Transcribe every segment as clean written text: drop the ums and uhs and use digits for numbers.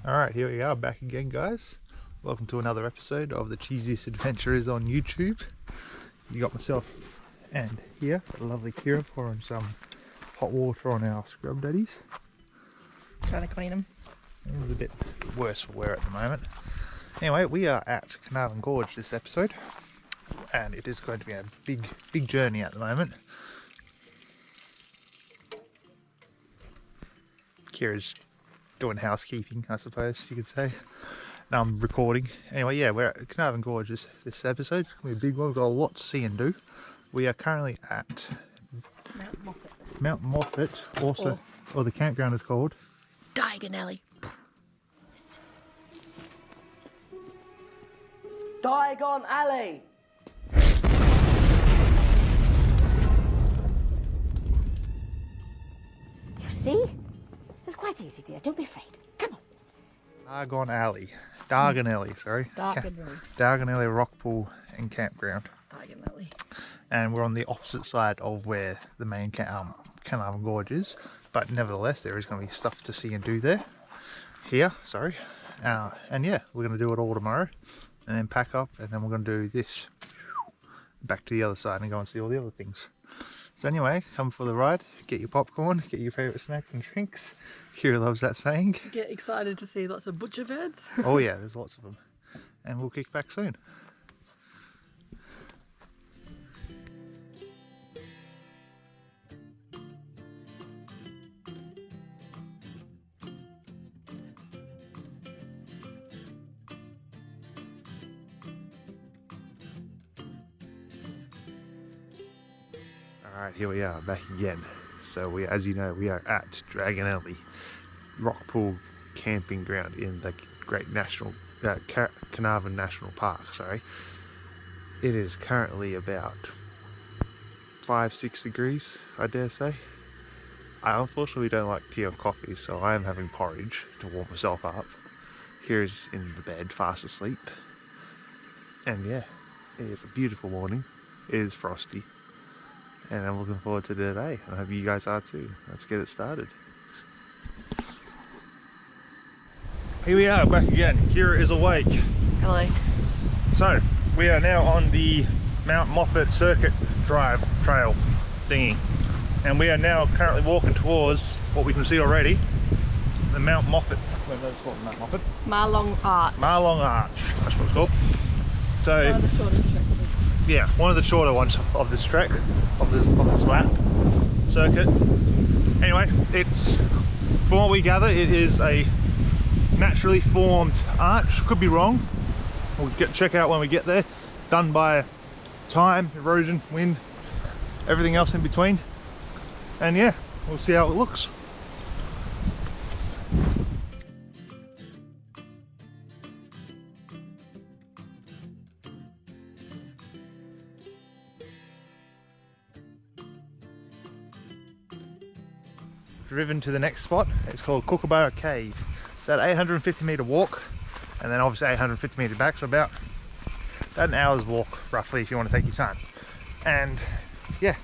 Alright, here we are back again, guys. Welcome to another episode of The Cheesiest Adventurers on YouTube. You got myself and here, a lovely Kira pouring some hot water on our scrub daddies. Trying to clean them. It's a bit worse for wear at the moment. Anyway, we are at Carnarvon Gorge this episode, and it is going to be a big journey at the moment. Kira's doing housekeeping, I suppose you could say. Now I'm recording. Anyway, yeah, we're at Carnarvon Gorge this episode. It's going to be a big one. We've got a lot to see and do. We are currently at Mount Moffatt, also, or the campground is called Dargonelly. Dargonelly. You see? It's quite easy, dear. Don't be afraid. Come on. Dargonelly, sorry. Dargonelly. Dargonelly Rock Pool and Campground. Dargonelly. And we're on the opposite side of where the main Carnarvon Gorge is. But nevertheless, there is going to be stuff to see and do there. And yeah, we're going to do it all tomorrow. And then pack up, and then we're going to do this. Back to the other side and go and see all the other things. So anyway, come for the ride, get your popcorn, get your favourite snacks and drinks. Kira loves that saying. Get excited to see lots of butcher birds. Oh yeah, there's lots of them. And we'll kick back soon. Alright, here we are back again. So as you know, we are at Dargonelly Rock Pool Camping Ground in the Great Carnarvon National Park. Sorry, it is currently about 5-6 degrees, I dare say. I unfortunately don't like tea or coffee, so I am having porridge to warm myself up. Here is in the bed, fast asleep. And yeah, it is a beautiful morning. It is frosty. And I'm looking forward to today. I hope you guys are too. Let's get it started. Here we are back again. Kira is awake. Hello. So we are now on the Mount Moffatt Circuit Drive trail thingy. And we are now currently walking towards what we can see already, the Mount Moffatt. What is it called? Mount Moffatt? Marlong Arch. Marlong Arch, that's what it's called. So One of the shortest treks. yeah, one of the shorter ones of this trek, of this lap circuit. Anyway, it's, from what we gather, it is a naturally formed arch. Could be wrong. We'll check out when we get there. Done by time, erosion, wind, everything else in between. And yeah, we'll see how it looks. Driven to the next spot. It's called Kookaburra Cave. About 850 metre walk, and then obviously 850 metre back, so about an hour's walk roughly if you want to take your time. And yeah,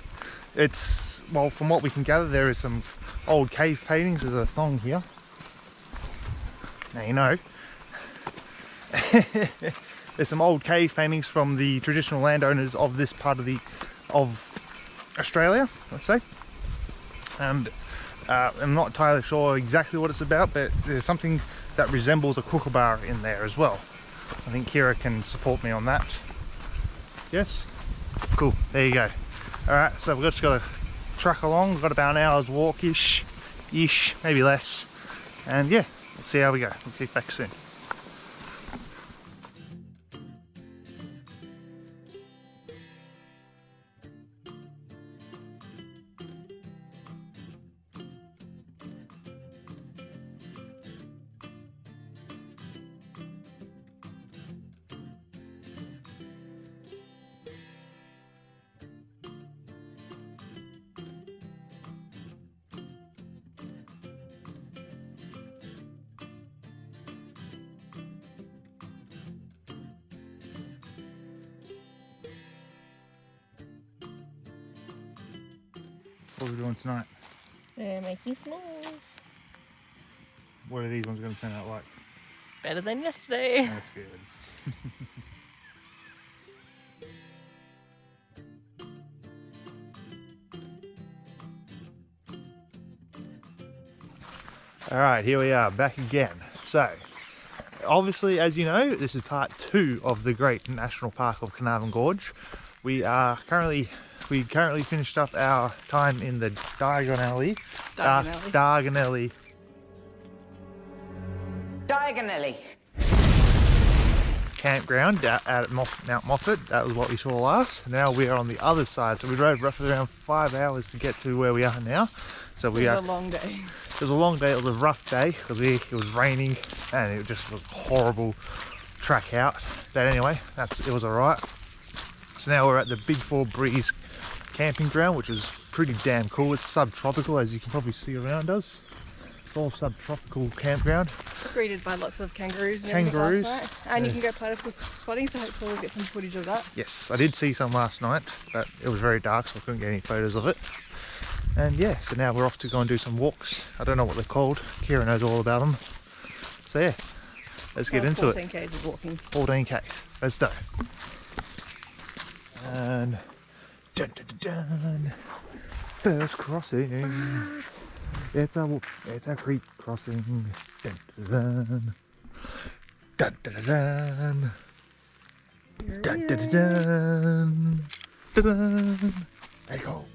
it's, well, from what we can gather, there is some old cave paintings. There's a thong here. Now you know. There's some old cave paintings from the traditional landowners of this part of Australia, let's say. And I'm not entirely sure exactly what it's about, but there's something that resembles a kookaburra in there as well. I think Kira can support me on that. Yes? Cool, there you go. Alright, so we've just got to truck along. We've got about an hour's walk-ish, maybe less. And yeah, let's see how we go. We'll kick back soon. What are we doing tonight? Making s'mores. What are these ones going to turn out like? Better than yesterday. That's good. Alright, here we are back again. So, obviously, as you know, this is part 2 of the Great National Park of Carnarvon Gorge. We currently finished up our time in the Dargonelly. Dargonelly. Diagonally. Campground out at Mount Moffatt. That was what we saw last. Now we are on the other side, so we drove roughly around 5 hours to get to where we are now. So It was a long day. It was a long day. It was a rough day because it was raining and it just was horrible track out. But anyway, it was alright. So now we're at the Big 4 Breeze camping ground, which is pretty damn cool. It's subtropical, as you can probably see around us. It's all subtropical campground. Greeted by lots of kangaroos and everything Kangaroos, last night. And yeah. you can go platypus spotting, so hopefully we'll get some footage of that. Yes, I did see some last night, but it was very dark, so I couldn't get any photos of it. And yeah, so now we're off to go and do some walks. I don't know what they're called. Kira knows all about them. So yeah, let's get into it. 14 k's of walking. 14k. Let's go. And dun, dun, dun, dun. First crossing. It's a creek crossing. Dun, dun, dun, dun, dun, dun. Dun, dun, dun, dun. Dun, dun. There you go.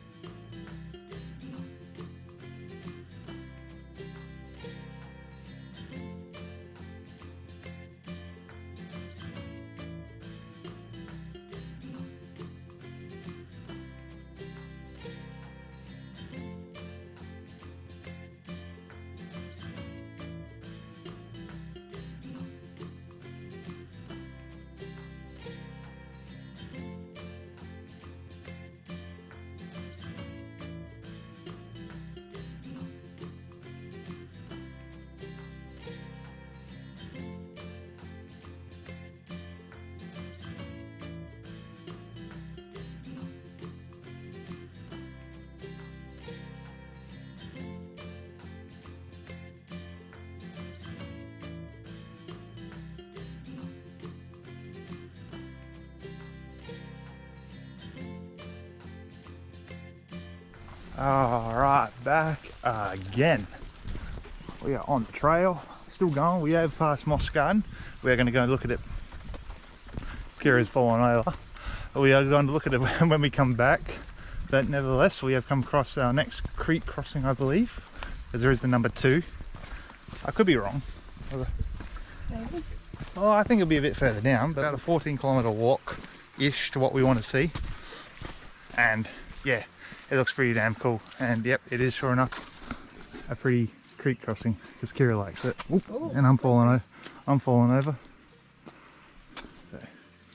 Alright, back again. We are on the trail, still going. We have passed Moss Garden. We are going to go and look at it. Kira's fallen over. We are going to look at it when we come back. But nevertheless, we have come across our next creek crossing, I believe. As there is the number 2. I could be wrong. Maybe. Oh, I think it'll be a bit further down, but about a 14-kilometre walk-ish to what we want to see. And yeah, it looks pretty damn cool. And yep, it is sure enough a pretty creek crossing because Kira likes it. Oop, and I'm falling over. So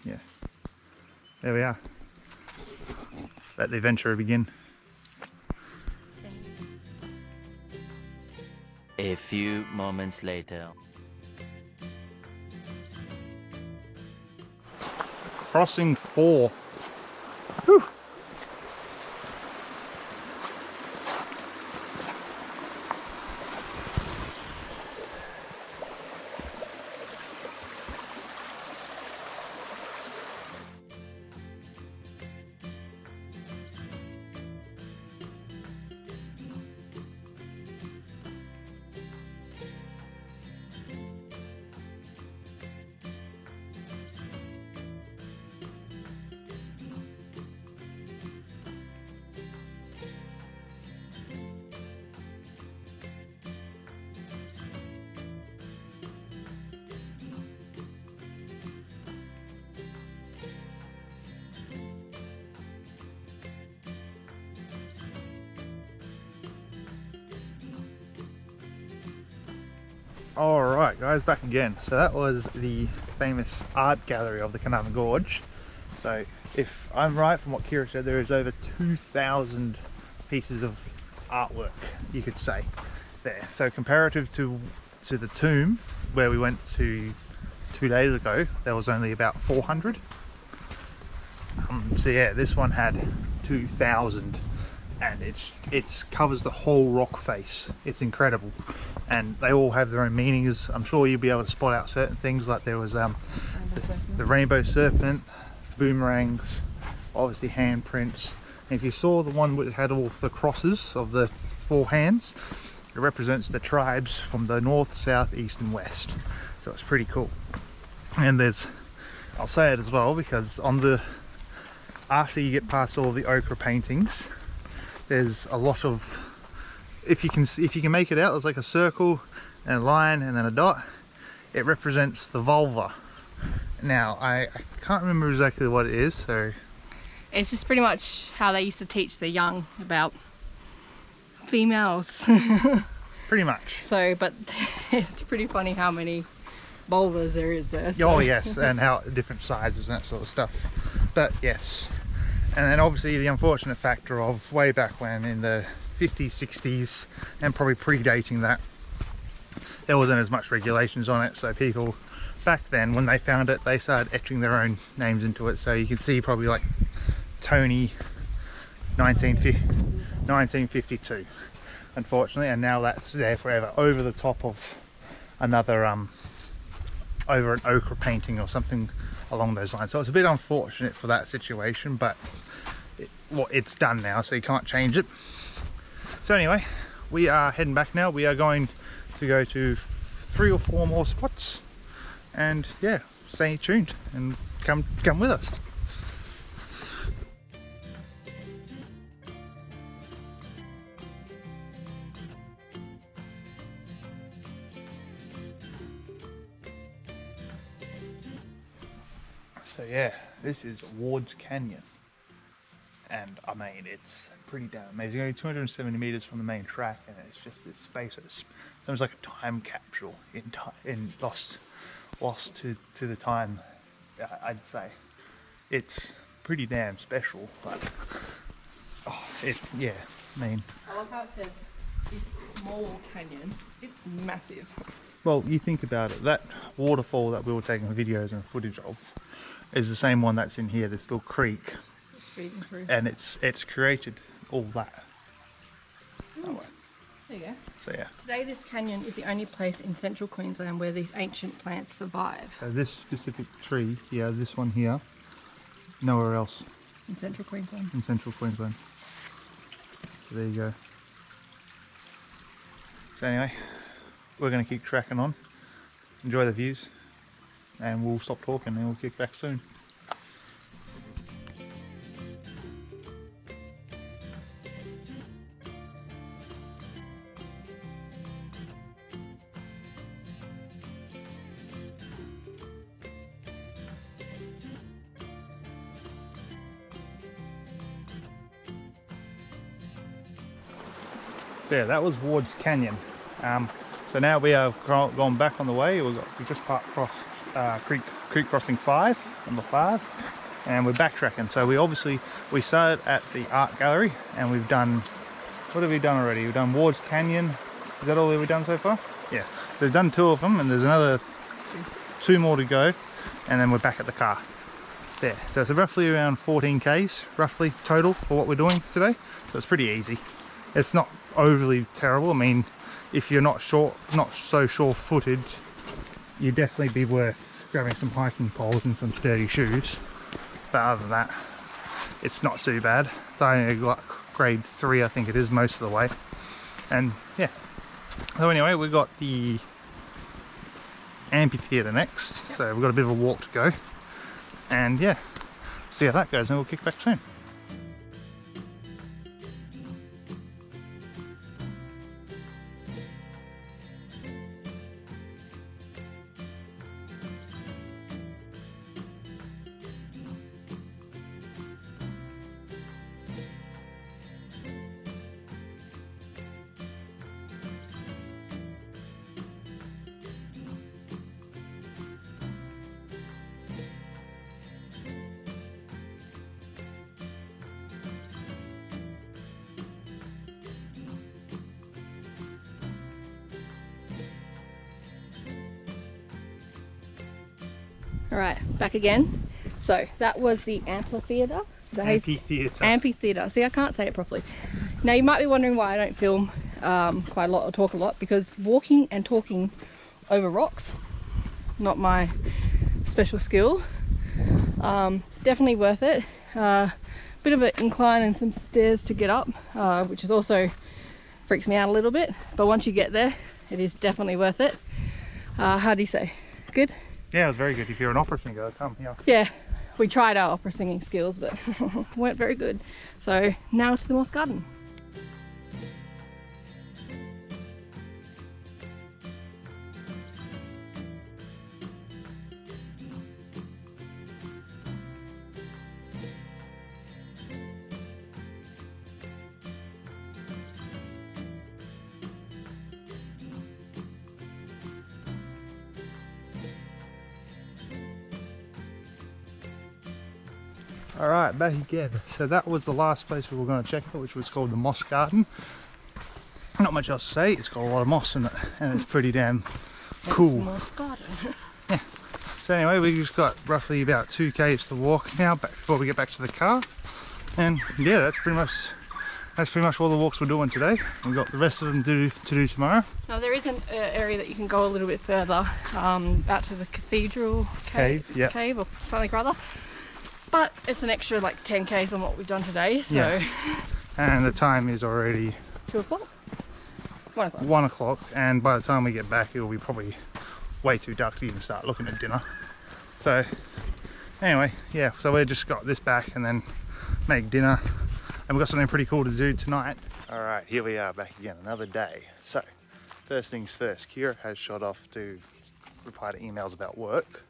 yeah, there we are. Let the adventure begin. A few moments later. Crossing 4. Whew. Alright guys, back again. So that was the famous art gallery of the Carnarvon Gorge. So if I'm right from what Kira said, there is over 2,000 pieces of artwork, you could say, there. So comparative to the tomb where we went to 2 days ago, there was only about 400. So yeah, this one had 2,000 and it covers the whole rock face. It's incredible. and they all have their own meanings. I'm sure you'll be able to spot out certain things, like there was the rainbow serpent, boomerangs, obviously handprints. And if you saw the one which had all the crosses of the 4 hands, it represents the tribes from the north, south, east and west. So it's pretty cool. And there's, I'll say it as well, because on the, after you get past all the ochre paintings, there's a lot of, if you can make it out, there's like a circle and a line and then a dot. It represents the vulva. Now I can't remember exactly what it is, so It's just pretty much how they used to teach the young about females. pretty much. So, but it's pretty funny how many vulvas there is there. So. Oh yes, and how different sizes and that sort of stuff. But yes, and then obviously the unfortunate factor of way back when in the 50s, 60s, and probably predating that, there wasn't as much regulations on it, so people back then when they found it, they started etching their own names into it. So you can see probably like Tony 1952, unfortunately, and now that's there forever over the top of another over an ochre painting or something along those lines. So it's a bit unfortunate for that situation, but it's done now, so you can't change it. So anyway, we are heading back now. We are going to go to 3 or 4 more spots, and yeah, stay tuned and come with us. So yeah, this is Ward's Canyon, and I mean it's pretty damn amazing. Only 270 meters from the main track, and it's just this space. It's almost like a time capsule in lost to the time. I'd say it's pretty damn special. But yeah, I mean. I love how it says this small canyon. It's massive. Well, you think about it. That waterfall that we were taking videos and footage of is the same one that's in here, this little creek, Just feeding through. and it's created all that. There you go. So yeah, Today this canyon is the only place in central Queensland where these ancient plants survive. so this specific tree here, this one here, nowhere else In central Queensland. in central Queensland. So there you go. So anyway, we're going to keep tracking on, enjoy the views, and we'll stop talking and we'll kick back soon. So yeah, that was Ward's Canyon. So now we have gone back on the way. We just crossed creek crossing 5, number 5, and we're backtracking. So we started at the art gallery, and we've done, what have we done already? We've done Ward's Canyon. Is that all that we've done so far? Yeah. So we've done 2 of them, and there's another 2 more to go, and then we're back at the car. There. So it's roughly around 14 k's roughly total for what we're doing today. So it's pretty easy. It's not overly terrible. I mean, if you're not so sure-footed, you'd definitely be worth grabbing some hiking poles and some sturdy shoes. But other than that, it's not too bad. It's only like grade 3, I think it is, most of the way. And yeah. So anyway, we've got the amphitheatre next. So we've got a bit of a walk to go. And yeah, see how that goes, and we'll kick back soon. Alright, back again. So that was the amphitheatre. Amphitheatre. Amphitheatre. See, I can't say it properly. Now you might be wondering why I don't film quite a lot or talk a lot, because walking and talking over rocks, not my special skill. Definitely worth it. Bit of an incline and some stairs to get up, which is also freaks me out a little bit, but once you get there it is definitely worth it. How do you say? Good? Yeah, it was very good. If you're an opera singer, come here. Yeah, we tried our opera singing skills, but weren't very good. So now to the Moss Garden. Alright, back again. So that was the last place we were going to check out, which was called the Moss Garden. Not much else to say, it's got a lot of moss in it and it's pretty damn cool. Moss Garden. Yeah. So anyway, we just got roughly about 2 k's to walk now before we get back to the car. And yeah, that's pretty much all the walks we're doing today. We've got the rest of them to do tomorrow. Now there is an area that you can go a little bit further, out to the cathedral Cave, yeah. cave or something or other. But it's an extra like 10 k's on what we've done today, so. Yeah. And the time is already 2 o'clock? 1 o'clock. 1 o'clock, and by the time we get back it'll be probably way too dark to even start looking at dinner. So anyway, yeah, so we just got this back and then make dinner, and we've got something pretty cool to do tonight. Alright, here we are back again, another day. So first things first, Kira has shot off to reply to emails about work.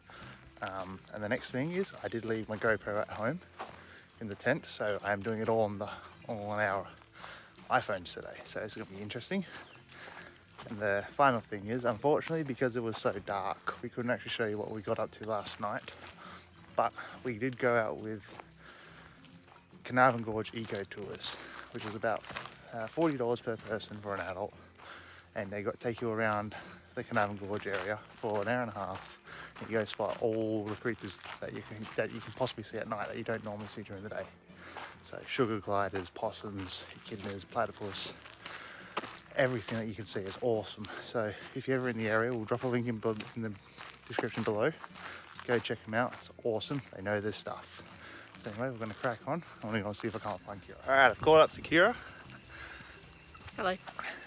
And the next thing is I did leave my GoPro at home in the tent, so I'm doing it all on our iPhones today, so it's going to be interesting. And the final thing is, unfortunately, because it was so dark, we couldn't actually show you what we got up to last night, but we did go out with Carnarvon Gorge Eco Tours, which was about $40 per person for an adult, and they take you around the Carnarvon Gorge area for an hour and a half. And you go spot all the creatures that you can possibly see at night that you don't normally see during the day. So sugar gliders, possums, echidnas, platypus, everything that you can see is awesome. So if you're ever in the area, we'll drop a link in the description below. Go check them out, it's awesome, they know this stuff. So anyway, we're going to crack on. I'm going to go see if I can't find Kira. Alright, I've caught up to Kira. Hello.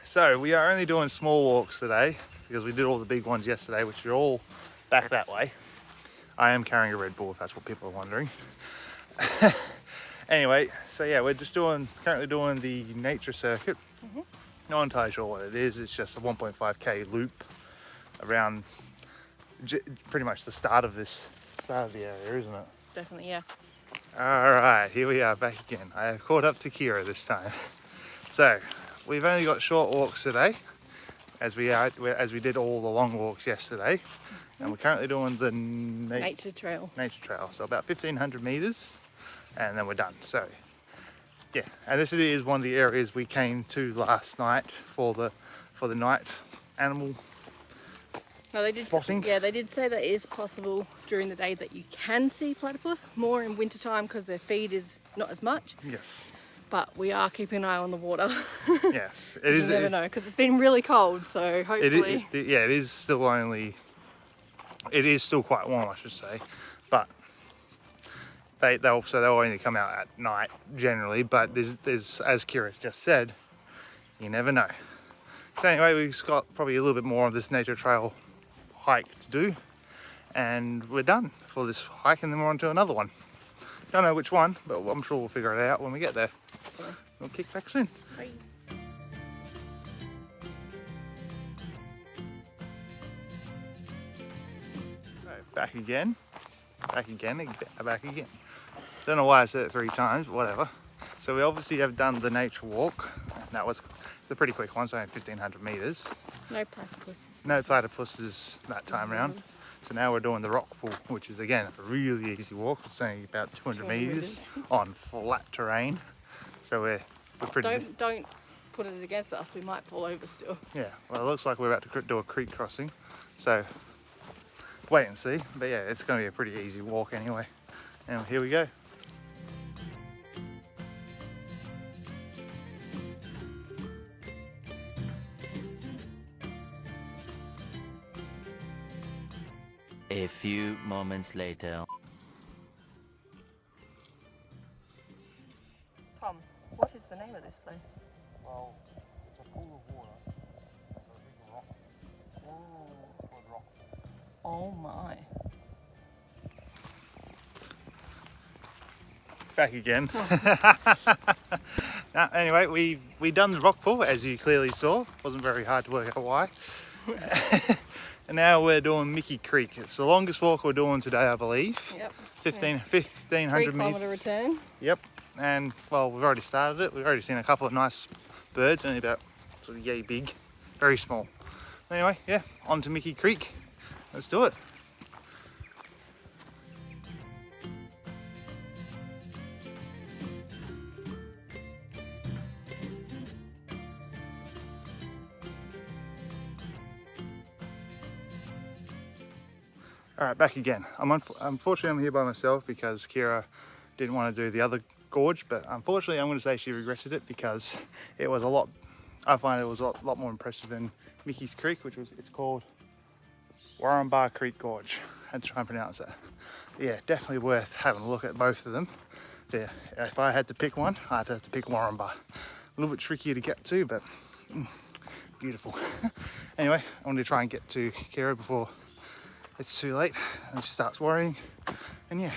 So we are only doing small walks today because we did all the big ones yesterday, which are all back that way. I am carrying a Red Bull, if that's what people are wondering. Anyway, so yeah, we're just currently doing the nature circuit. Not entirely sure what it is. It's just a 1.5k loop around pretty much the start of the area, isn't it? Definitely, yeah. All right, here we are back again. I have caught up to Kira this time. So we've only got short walks today, as we did all the long walks yesterday. And we're currently doing the nature trail. So about 1,500 meters, and then we're done. So yeah, and this is one of the areas we came to last night for the night animal spotting. Yeah, they did say that it is possible during the day that you can see platypus, more in winter time because their feed is not as much. Yes. But we are keeping an eye on the water. Yes, it is. You never know, because it's been really cold, so hopefully. It is still quite warm, I should say, but they'll only come out at night generally. But there's as Kira just said, you never know. So anyway, we've got probably a little bit more of this nature trail hike to do, and we're done for this hike, and then we're on to another one. Don't know which one, but I'm sure we'll figure it out when we get there. We'll kick back soon. Bye. So back again. Don't know why I said it 3 times, but whatever. So we obviously have done the nature walk. That was a pretty quick one, so only 1,500 meters. No platypuses. No platypuses that time round. So now we're doing the rock pool, which is again a really easy walk. It's only about 200 meters on flat terrain. So we're pretty. Don't put it against us. We might fall over still. Yeah. Well, it looks like we're about to do a creek crossing. So wait and see. But yeah, it's going to be a pretty easy walk anyway. And here we go. A few moments later. Tom, what is the name of this place? Well, it's a pool of water. A big rock. Rock. Oh my. Back again. Anyway, we done the rock pool, as you clearly saw. Wasn't very hard to work out why. And now we're doing Mickey Creek. It's the longest walk we're doing today, I believe. Yep. 1500 3-kilometre meters. return. Yep. And well, we've already started it. We've already seen a couple of nice birds, only about sort of yay big, very small. Anyway, yeah, on to Mickey Creek. Let's do it. All right, back again. Unfortunately, I'm here by myself because Kira didn't want to do the other gorge, but unfortunately, I'm going to say she regretted it because it was a lot. I find it was a lot more impressive than Mickey's Creek, it's called Warrumba Creek Gorge. I had to try and pronounce it. Yeah, definitely worth having a look at both of them. Yeah, if I had to pick one, I'd have to pick Warrumba. A little bit trickier to get to, but beautiful. Anyway, I wanted to try and get to Kira before it's too late and she starts worrying. And yeah,